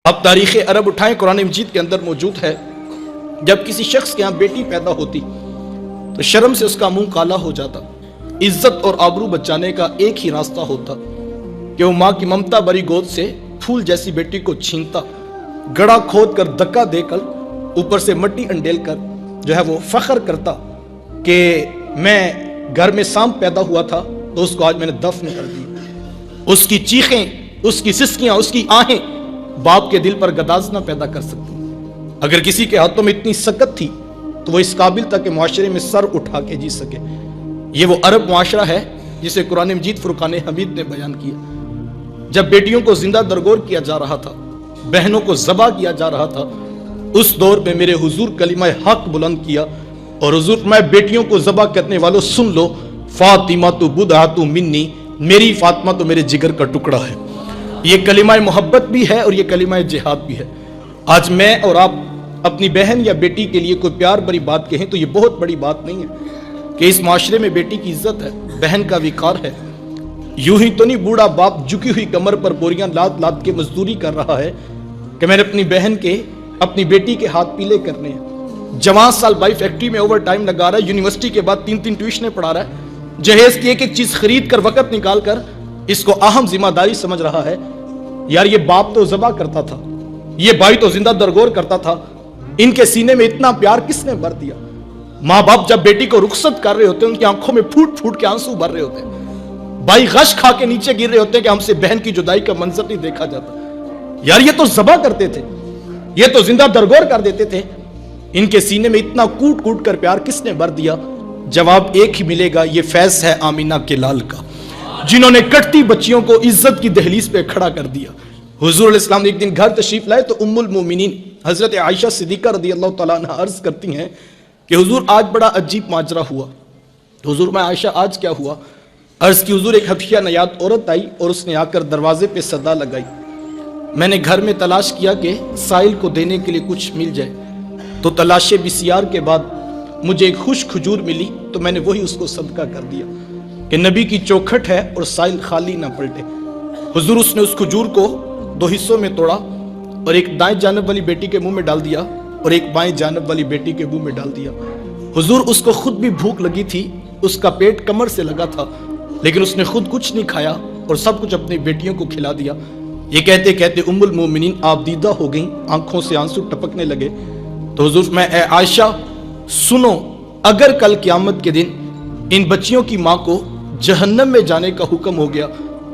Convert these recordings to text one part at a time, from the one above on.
اب تاریخ عرب اٹھائیں، قرآن مجید کے اندر موجود ہے جب کسی شخص کے یہاں بیٹی پیدا ہوتی تو شرم سے اس کا منہ کالا ہو جاتا. عزت اور آبرو بچانے کا ایک ہی راستہ ہوتا کہ وہ ماں کی ممتا بری گود سے پھول جیسی بیٹی کو چھینتا، گڑا کھود کر دکا دے کر اوپر سے مٹی انڈیل کر جو ہے وہ فخر کرتا کہ میں گھر میں سانپ پیدا ہوا تھا تو اس کو آج میں نے دفن کر دی. اس کی چیخیں، اس کی سسکیاں، اس کی آہیں باپ کے دل پر گداز نہ پیدا کر سکتی. اگر کسی کے ہاتھوں میں اتنی سکت تھی تو وہ اس قابل تھا کہ معاشرے میں سر اٹھا کے جی سکے. یہ وہ عرب معاشرہ ہے جسے قرآن مجید فرقان حمید نے بیان کیا. جب بیٹیوں کو زندہ درگور کیا جا رہا تھا، بہنوں کو ذبح کیا جا رہا تھا، اس دور میں میرے حضور کلمہ حق بلند کیا اور حضور میں بیٹیوں کو ذبح کرنے والوں سن لو، فاطمہ تو بدعۃ منی، میری فاطمہ تو میرے جگر کا ٹکڑا ہے. یہ کلمہ محبت بھی ہے اور یہ کلمہ جہاد بھی ہے. آج میں اور آپ اپنی بہن یا بیٹی کے لیے کوئی پیار بری بات کہیں تو یہ بہت بڑی بات نہیں ہے کہ اس معاشرے میں بیٹی کی عزت ہے، بہن کا وقار ہے. یوں ہی تو نہیں بوڑھا باپ جھکی ہوئی کمر پر بوریاں لاد لاد کے مزدوری کر رہا ہے کہ میں نے اپنی بہن کے، اپنی بیٹی کے ہاتھ پیلے کرنے ہیں. جوان سال بائی فیکٹری میں اوور ٹائم لگا رہا ہے، یونیورسٹی کے بعد 3 ٹیوشنیں پڑھا رہا ہے، جہیز کی ایک ایک چیز خرید کر وقت نکال کر اس کو اہم ذمہ داری سمجھ رہا ہے. یار یہ باپ تو ذبح کرتا تھا، یہ بھائی تو زندہ درگور کرتا تھا، ان کے سینے میں اتنا پیار کس نے بھر دیا؟ ماں باپ جب بیٹی کو رخصت کر رہے ہوتے ہیں ان کی آنکھوں میں پھوٹ پھوٹ کے آنسو بھر رہے ہوتے ہیں، بھائی غش کھا کے نیچے گر رہے ہوتے ہیں کہ ہم سے بہن کی جدائی کا منظر نہیں دیکھا جاتا. یار یہ تو ذبح کرتے تھے، یہ تو زندہ درگور کر دیتے تھے، ان کے سینے میں اتنا کوٹ کوٹ کر پیار کس نے بھر دیا؟ جواب ایک ہی ملے گا، یہ فیض ہے آمینہ کے لال کا، جنہوں نے کٹتی بچیوں کو عزت کی دہلیز پہ کھڑا کر دیا. حضور علیہ السلام ایک دن گھر تشریف لائے تو ام المومنین حضرت عائشہ صدیقہ رضی اللہ تعالیٰ عنہ عرض کرتی ہیں کہ حضور آج بڑا عجیب ماجرا ہوا. تو حضور میں عائشہ آج کیا ہوا؟ عرض کی حضور ایک حبشیہ نیاد عورت آئی اور اس نے آ کر دروازے پہ صدا لگائی. میں نے گھر میں تلاش کیا کہ سائل کو دینے کے لیے کچھ مل جائے، تو تلاش بسیار کے بعد مجھے ایک خوش کھجور ملی تو میں نے وہی اس کو صدقہ کر دیا کہ نبی کی چوکھٹ ہے اور سائل خالی نہ پلٹے. حضور اس نے اس کھجور کو 2 حصوں میں توڑا اور ایک دائیں جانب والی بیٹی کے منہ میں ڈال دیا اور ایک بائیں جانب والی بیٹی کے منہ میں ڈال دیا. حضور اس کو خود بھی بھوک لگی تھی، اس کا پیٹ کمر سے لگا تھا، لیکن اس نے خود کچھ نہیں کھایا اور سب کچھ اپنی بیٹیوں کو کھلا دیا. یہ کہتے کہتے ام المومنین آپ دیدہ ہو گئیں، آنکھوں سے آنسو ٹپکنے لگے. تو حضور میں اے عائشہ سنو، اگر کل قیامت کے دن ان بچیوں کی ماں کو جہنم میں جانے کا حکم ہو گیا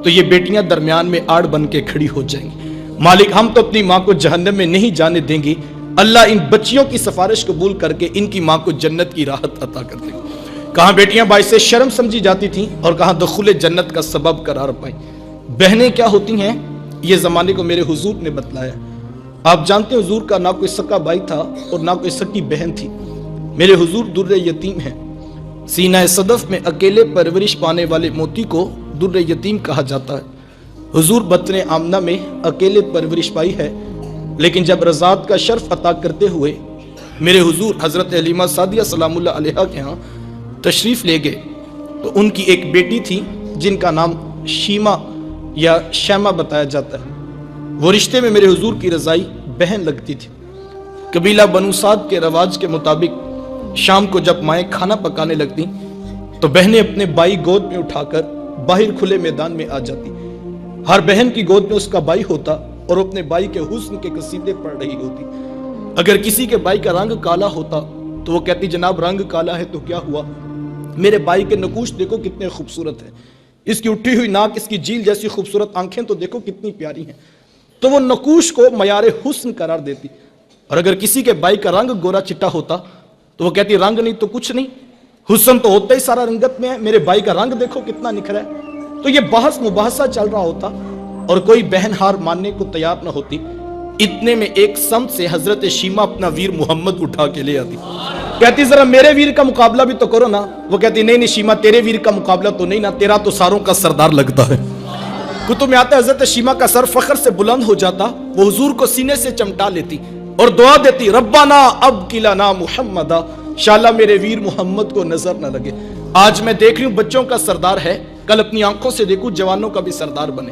تو یہ بیٹیاں درمیان میں آڑ بن کے کھڑی ہو جائیں گی. مالک ہم تو اپنی ماں کو جہنم میں نہیں جانے دیں گے، اللہ ان بچیوں کی سفارش قبول کر کے ان کی ماں کو جنت کی راحت عطا کر دے گا. کہاں بیٹیاں باعث شرم سمجھی جاتی تھیں اور کہاں دخول جنت کا سبب قرار پائیں. بہنیں کیا ہوتی ہیں یہ زمانے کو میرے حضور نے بتلایا. آپ جانتے ہیں حضور کا نہ کوئی سکا بھائی تھا اور نہ کوئی سکی بہن تھی. میرے حضور در یتیم ہیں. سینہ صدف میں اکیلے پرورش پانے والے موتی کو در یتیم کہا جاتا ہے. حضور بطن آمنہ میں اکیلے پرورش پائی ہے، لیکن جب رضاعت کا شرف عطا کرتے ہوئے میرے حضور حضرت حلیمہ سعدیہ سلام اللہ علیہا کے ہاں تشریف لے گئے تو ان کی ایک بیٹی تھی جن کا نام شیمہ یا شیمہ بتایا جاتا ہے. وہ رشتے میں میرے حضور کی رضائی بہن لگتی تھی. قبیلہ بنو سعد کے رواج کے مطابق شام کو جب مائیں کھانا پکانے لگتی تو بہنیں اپنے بھائی گود میں اٹھا کر باہر کھلے میدان میں آ جاتی. ہر بہن کی گود میں اس کا بھائی ہوتا اور اپنے بھائی کے حسن کے قصیدے پڑھ رہی ہوتی. اگر کسی کے بھائی کا رنگ کالا ہوتا تو وہ کہتی جناب رنگ کالا ہے تو کیا ہوا، میرے بھائی کے نقوش دیکھو کتنے خوبصورت ہیں، اس کی اٹھی ہوئی ناک، اس کی جھیل جیسی خوبصورت آنکھیں تو دیکھو کتنی پیاری ہیں. تو وہ نقوش کو معیار حسن قرار دیتی. اور اگر کسی کے بھائی کا رنگ گورا چٹا ہوتا تو وہ کہتی رنگ نہیں تو کچھ نہیں، حسن تو ہوتا ہی سارا رنگت میں ہے، میرے بھائی کا رنگ دیکھو کتنا نکھرا ہے. تو یہ بحث مباحثہ چل رہا ہوتا اور کوئی بہن ہار ماننے کو تیار نہ ہوتی. اتنے میں ایک سمت سے حضرت شیمہ اپنا ویر محمد اٹھا کے لے آتی. کہتی ذرا میرے ویر کا مقابلہ بھی تو کرو نا. وہ کہتی نہیں شیمہ تیرے ویر کا مقابلہ تو نہیں نا، تیرا تو ساروں کا سردار لگتا ہے. کتب میں آتا ہے حضرت شیمہ کا سر فخر سے بلند ہو جاتا، وہ حضور کو سینے سے چمٹا لیتی اور دعا دیتی ربنا ابقِ لنا محمدا، انشاءاللہ میرے ویر محمد کو نظر نہ لگے. آج میں دیکھ رہی ہوں بچوں کا سردار ہے، کل اپنی آنکھوں سے دیکھوں جوانوں کا بھی سردار بنے.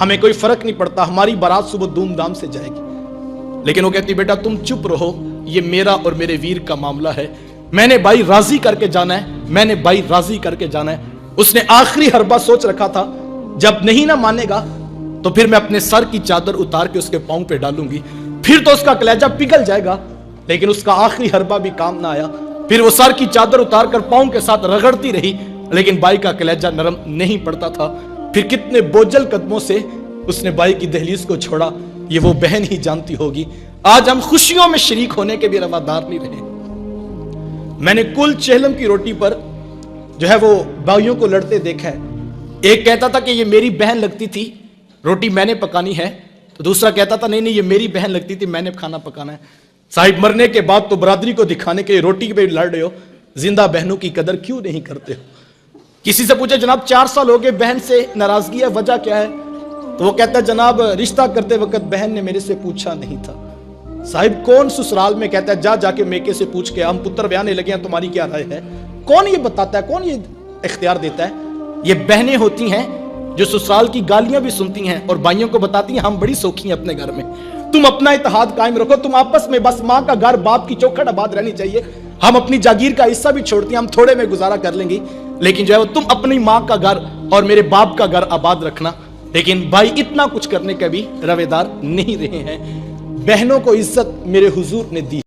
ہمیں کوئی فرق نہیں پڑتا, ہماری بارات صبح دھوم دھام سے جائے گی. لیکن وہ کہتی بیٹا تم چپ رہو, یہ میرا اور میرے ویر کا معاملہ ہے, میں نے بھائی راضی کر کے جانا ہے, میں نے بھائی راضی کر کے جانا ہے. اس نے آخری حربہ سوچ رکھا تھا, جب نہیں نہ مانے گا تو پھر میں اپنے سر کی چادر اتار کے اس کے پاؤں پہ ڈالوں گی, پھر تو اس کا کلیجہ پگھل جائے گا. لیکن اس کا آخری حربہ بھی کام نہ آیا, پھر وہ سر کی چادر اتار کر پاؤں کے ساتھ رگڑتی رہی, لیکن بھائی کا کلیجہ نرم نہیں پڑتا تھا. پھر کتنے بوجھل قدموں سے اس نے بھائی کی دہلیز کو چھوڑا, یہ وہ بہن ہی جانتی ہوگی. آج ہم خوشیوں میں شریک ہونے کے بھی روادار نہیں رہے. میں نے کل چہلم کی روٹی پر جو ہے وہ بھائیوں کو لڑتے دیکھا ہے. ایک کہتا تھا کہ یہ میری بہن لگتی تھی, روٹی میں نے پکانی ہے, تو دوسرا کہتا تھا نہیں نہیں یہ میری بہن لگتی تھی, میں نے کھانا پکانا ہے. صاحب مرنے کے بعد تو برادری کو دکھانے کے روٹی پہ لڑ رہے ہو, زندہ بہنوں کی قدر کیوں نہیں کرتے ہو؟ کسی سے پوچھے جناب 4 سال ہو گئے بہن سے ناراضگی ہے, وجہ کیا ہے؟ تو وہ کہتا ہے جناب رشتہ کرتے وقت بہن نے میرے سے پوچھا نہیں تھا. صاحب کون سسرال میں کہتا ہے جا کے میکے سے پوچھ کے ہم پتر بیانے لگے ہیں, تمہاری کیا رائے ہے؟ کون یہ بتاتا ہے, کون یہ اختیار دیتا ہے؟ یہ بہنیں ہوتی ہیں جو سسرال کی گالیاں بھی سنتی ہیں اور بھائیوں کو بتاتی ہیں ہم بڑی سوکھی ہیں اپنے گھر میں, تم اپنا اتحاد قائم رکھو, تم آپس میں بس ماں کا گھر باپ کی چوکھٹ آباد رہنی چاہیے, ہم اپنی جاگیر کا حصہ بھی چھوڑتی ہیں, ہم تھوڑے میں گزارا کر لیں گی, لیکن جو ہے تم اپنی ماں کا گھر اور میرے باپ کا گھر آباد رکھنا. لیکن بھائی اتنا کچھ کرنے کا بھی رویدار نہیں رہے ہیں. بہنوں کو عزت میرے حضور نے دی.